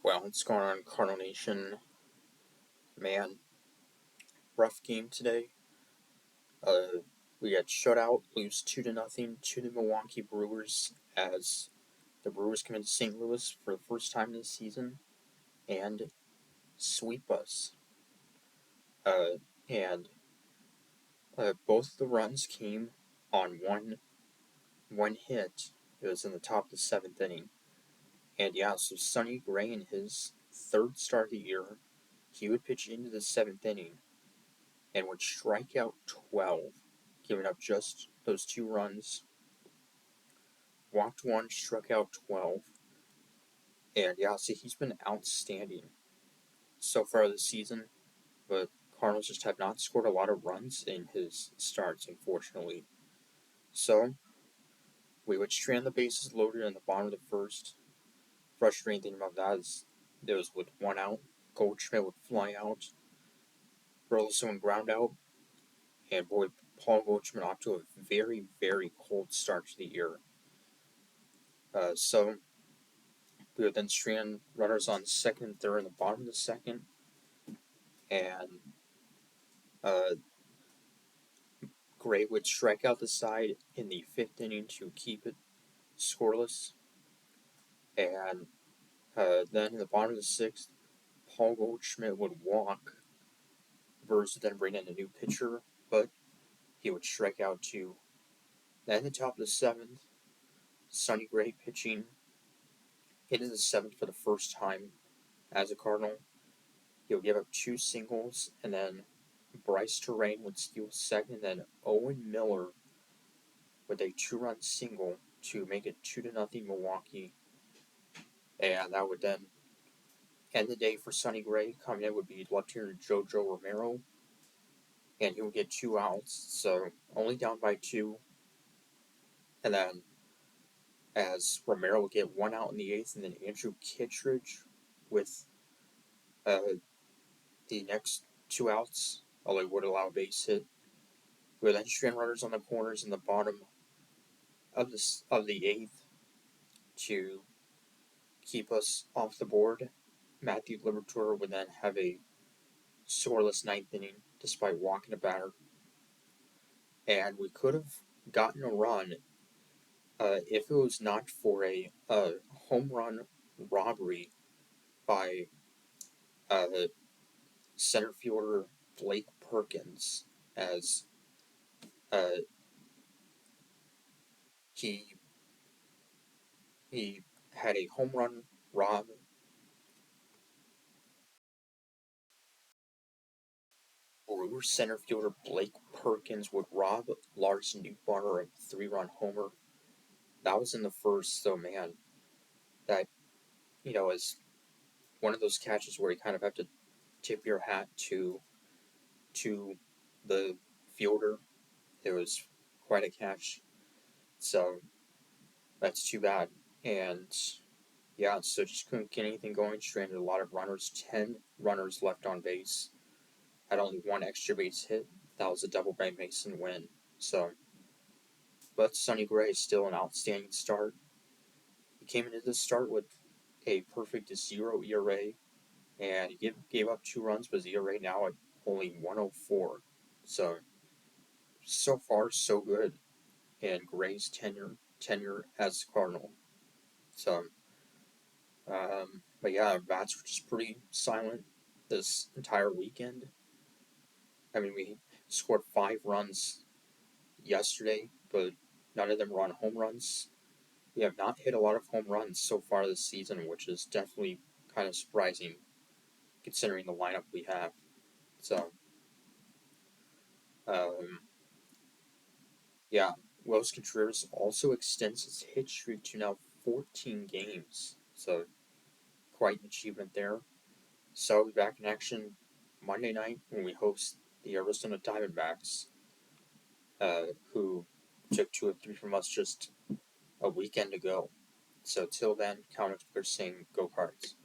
Well, what's going on, Cardinal Nation? Man, rough game today. We got shut out, lose 2-0 to the Milwaukee Brewers as the Brewers come into St. Louis for the first time this season and sweep us. And both the runs came on one hit. It was in the top of the seventh inning. And yeah, so Sonny Gray in his third start of the year, he would pitch into the seventh inning and would strike out 12, giving up just those two runs. Walked one, struck out 12. And yeah, see, he's been outstanding so far this season, but Cardinals just have not scored a lot of runs in his starts, unfortunately. So, we would strand the bases loaded in the bottom of the first. Frustrating thing about that is there was with one out, Goldschmidt would fly out, Burleson would ground out, and boy, Paul Goldschmidt off to a very, very cold start to the year. So we would then strand runners on second and third in the bottom of the second, and Gray would strike out the side in the fifth inning to keep it scoreless. And then in the bottom of the sixth, Paul Goldschmidt would walk. Brewers would then bring in a new pitcher, but he would strike out too. Then in the top of the seventh, Sonny Gray pitching into the seventh for the first time as a Cardinal. He would give up two singles, and then Bryce Terrain would steal second, and then Owen Miller with a two-run single to make it 2-0 Milwaukee. And that would then end the day for Sonny Gray. Coming in would be left-hander JoJo Romero, and he would get two outs, so only down by two. And then as Romero would get one out in the eighth, and then Andrew Kittredge with the next two outs, although he would allow a base hit. We would then strand runners on the corners in the bottom of the eighth to keep us off the board. Matthew Liberatore would then have a scoreless ninth inning despite walking a batter. And we could have gotten a run if it was not for a home run robbery by center fielder Blake Perkins, as he had a home run rob. Brewers center fielder Blake Perkins would rob Lars Nootbaar of a three-run homer. That was in the first, so man, that is one of those catches where you kind of have to tip your hat to the fielder. It was quite a catch, so that's too bad. And yeah, so just couldn't get anything going. Stranded a lot of runners. 10 runners left on base. Had only one extra base hit. That was a double by Mason win. So, but Sonny Gray is still an outstanding start. He came into this start with a perfect 0 ERA, and he gave up 2 runs, but his ERA now at only 104. So far, so good in Gray's tenure as Cardinal. So, but yeah, bats were just pretty silent this entire weekend. I mean, we scored 5 runs yesterday, but none of them were on home runs. We have not hit a lot of home runs so far this season, which is definitely kind of surprising considering the lineup we have. So, yeah, Wells Contreras also extends his hit streak to now 14 games. So, quite an achievement there. So, we'll be back in action Monday night when we host the Arizona Diamondbacks, who took 2 of 3 from us just a weekend ago. So, till then, Count Experts saying go Cards.